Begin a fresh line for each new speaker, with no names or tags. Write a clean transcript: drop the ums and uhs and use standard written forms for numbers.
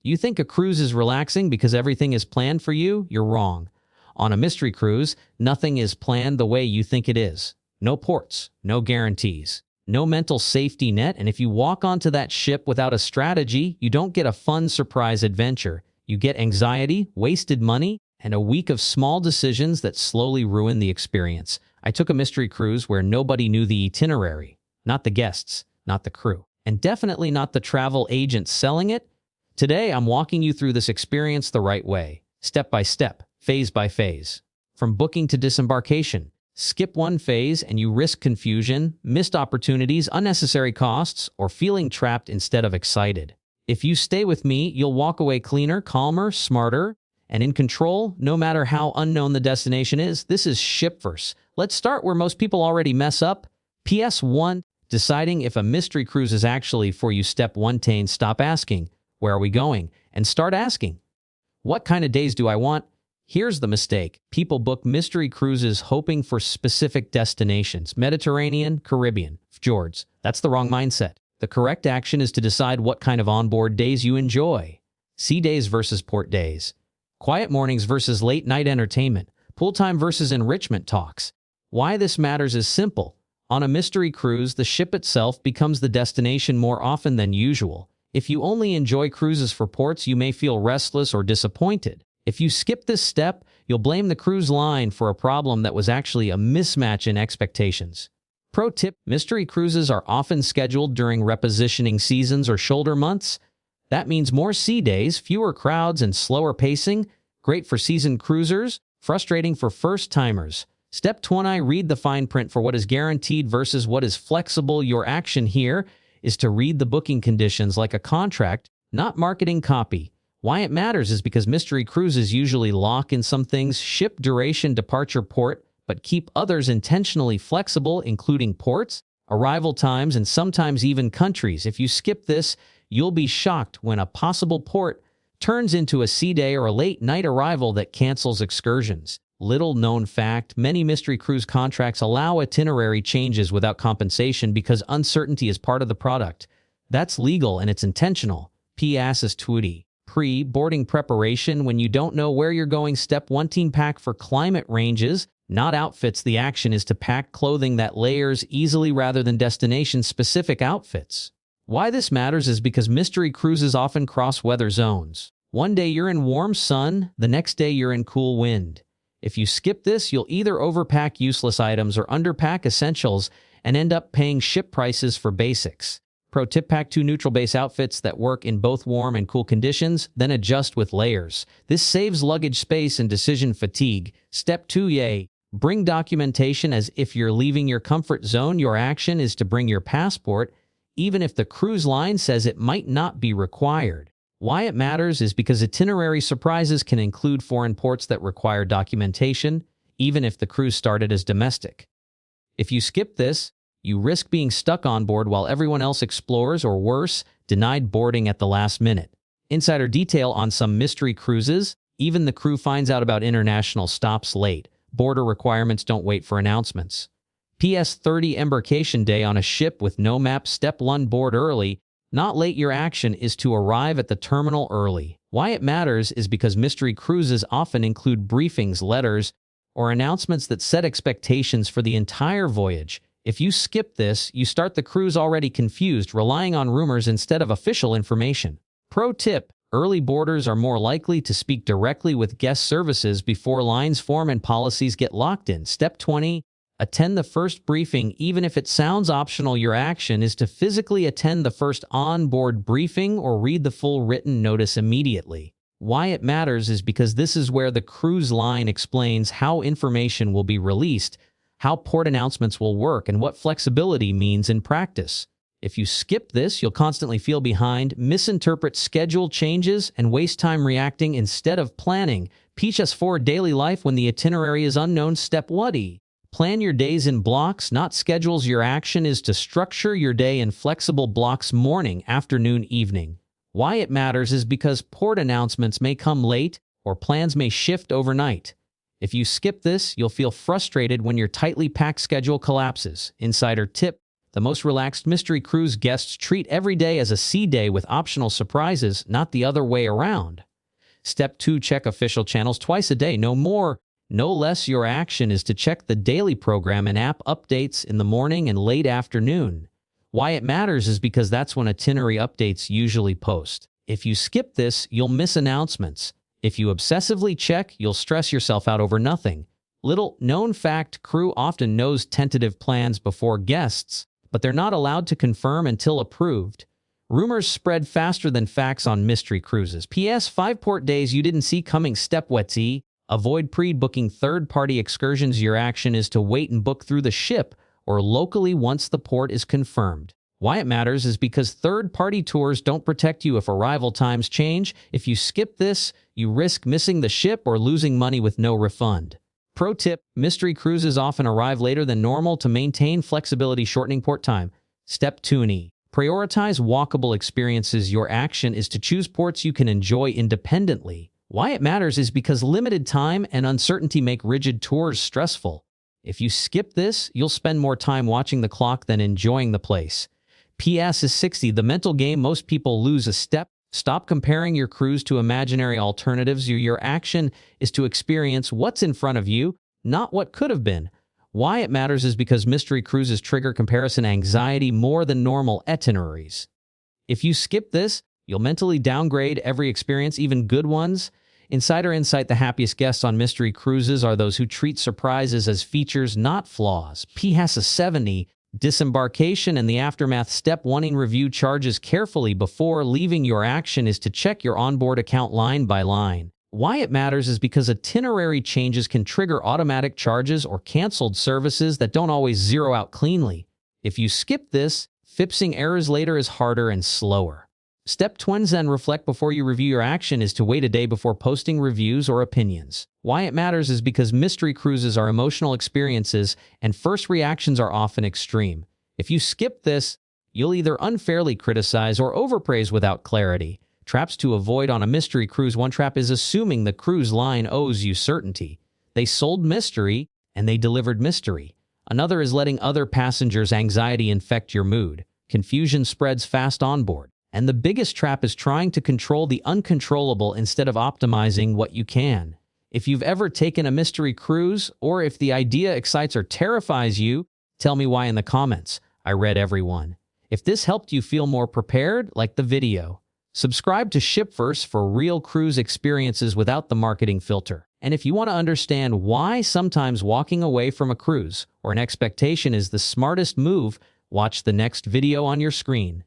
You think a cruise is relaxing because everything is planned for you? You're wrong. On a mystery cruise, nothing is planned the way you think it is. No ports, no guarantees, no mental safety net, and if you walk onto that ship without a strategy, you don't get a fun surprise adventure. You get anxiety, wasted money, and a week of small decisions that slowly ruin the experience. I took a mystery cruise where nobody knew the itinerary. Not the guests, not the crew, and definitely not the travel agent selling it. Today, I'm walking you through this experience the right way, step by step, phase by phase. From booking to disembarkation, skip one phase and you risk confusion, missed opportunities, unnecessary costs, or feeling trapped instead of excited. If you stay with me, you'll walk away cleaner, calmer, smarter, and in control, no matter how unknown the destination is. This is SHIPVERSE. Let's start where most people already mess up. PS1, deciding if a mystery cruise is actually for you. Step 1, stop asking, where are we going? And start asking, what kind of days do I want? Here's the mistake. People book mystery cruises hoping for specific destinations. Mediterranean, Caribbean, fjords. That's the wrong mindset. The correct action is to decide what kind of onboard days you enjoy. Sea days versus port days. Quiet mornings versus late night entertainment. Pool time versus enrichment talks. Why this matters is simple. On a mystery cruise, the ship itself becomes the destination more often than usual. If you only enjoy cruises for ports, you may feel restless or disappointed. If you skip this step, you'll blame the cruise line for a problem that was actually a mismatch in expectations. Pro tip: mystery cruises are often scheduled during repositioning seasons or shoulder months. That means more sea days, fewer crowds, and slower pacing. Great for seasoned cruisers, frustrating for first-timers. Step 20, read the fine print for what is guaranteed versus what is flexible. Your action here is to read the booking conditions like a contract, not marketing copy. Why it matters is because mystery cruises usually lock in some things: ship duration, departure port, but keep others intentionally flexible, including ports, arrival times, and sometimes even countries. If you skip this, you'll be shocked when a possible port turns into a sea day or a late night arrival that cancels excursions. Little known fact, many mystery cruise contracts allow itinerary changes without compensation because uncertainty is part of the product. That's legal and it's intentional. P.S. 20. Pre-boarding preparation. When you don't know where you're going, step 1, pack for climate ranges, not outfits. The action is to pack clothing that layers easily rather than destination-specific outfits. Why this matters is because mystery cruises often cross weather zones. One day you're in warm sun, the next day you're in cool wind. If you skip this, you'll either overpack useless items or underpack essentials and end up paying ship prices for basics. Pro tip: pack 2 neutral base outfits that work in both warm and cool conditions, then adjust with layers. This saves luggage space and decision fatigue. Step 2, bring documentation as if you're leaving your comfort zone. Your action is to bring your passport, even if the cruise line says it might not be required. Why it matters is because itinerary surprises can include foreign ports that require documentation, even if the cruise started as domestic. If you skip this, you risk being stuck on board while everyone else explores, or worse, denied boarding at the last minute. Insider detail on some mystery cruises: even the crew finds out about international stops late. Border requirements don't wait for announcements. PS 30, embarkation day on a ship with no map. Step 1, board early, not late. Your action is to arrive at the terminal early. Why it matters is because mystery cruises often include briefings, letters, or announcements that set expectations for the entire voyage. If you skip this, you start the cruise already confused, relying on rumors instead of official information. Pro tip: early boarders are more likely to speak directly with guest services before lines form and policies get locked in. Step 20, attend the first briefing. Even if it sounds optional, your action is to physically attend the first on-board briefing or read the full written notice immediately. Why it matters is because this is where the cruise line explains how information will be released, how port announcements will work, and what flexibility means in practice. If you skip this, you'll constantly feel behind, misinterpret schedule changes, and waste time reacting instead of planning. PS4, daily life when the itinerary is unknown. Step 1, plan your days in blocks, not schedules. Your action is to structure your day in flexible blocks: morning, afternoon, evening. Why it matters is because port announcements may come late or plans may shift overnight. If you skip this, you'll feel frustrated when your tightly packed schedule collapses. Insider tip: The most relaxed mystery cruise guests treat every day as a sea day with optional surprises, not the other way around. Step 2. Check official channels twice a day. No more, no less. Your action is to check the daily program and app updates in the morning and late afternoon. Why it matters is because that's when itinerary updates usually post. If you skip this, you'll miss announcements. If you obsessively check, you'll stress yourself out over nothing. Little known fact, crew often knows tentative plans before guests, but they're not allowed to confirm until approved. Rumors spread faster than facts on mystery cruises. P.S. 5 port days you didn't see coming. Step 1. Avoid pre-booking third-party excursions. Your action is to wait and book through the ship or locally once the port is confirmed. Why it matters is because third-party tours don't protect you if arrival times change. If you skip this, you risk missing the ship or losing money with no refund. Pro tip: mystery cruises often arrive later than normal to maintain flexibility, shortening port time. Step 2. Prioritize walkable experiences. Your action is to choose ports you can enjoy independently. Why it matters is because limited time and uncertainty make rigid tours stressful. If you skip this, you'll spend more time watching the clock than enjoying the place. PS is 60. The mental game most people lose a step. Stop comparing your cruise to imaginary alternatives. Your action is to experience what's in front of you, not what could have been. Why it matters is because mystery cruises trigger comparison anxiety more than normal itineraries. If you skip this, you'll mentally downgrade every experience, even good ones. Insider insight: the happiest guests on mystery cruises are those who treat surprises as features, not flaws. PS 70. Disembarkation and the aftermath. Step 1. Review charges carefully before leaving. Your action is to check your onboard account line by line. Why it matters is because itinerary changes can trigger automatic charges or canceled services that don't always zero out cleanly. If you skip this, fixing errors later is harder and slower. Step 2. Reflect before you review. Your action is to wait a day before posting reviews or opinions. Why it matters is because mystery cruises are emotional experiences and first reactions are often extreme. If you skip this, you'll either unfairly criticize or overpraise without clarity. Traps to avoid on a mystery cruise. One trap is assuming the cruise line owes you certainty. They sold mystery and they delivered mystery. Another is letting other passengers' anxiety infect your mood. Confusion spreads fast on board. And the biggest trap is trying to control the uncontrollable instead of optimizing what you can. If you've ever taken a mystery cruise, or if the idea excites or terrifies you, tell me why in the comments. I read everyone. If this helped you feel more prepared, like the video. Subscribe to SHIPVERSE for real cruise experiences without the marketing filter. And if you want to understand why sometimes walking away from a cruise or an expectation is the smartest move, watch the next video on your screen.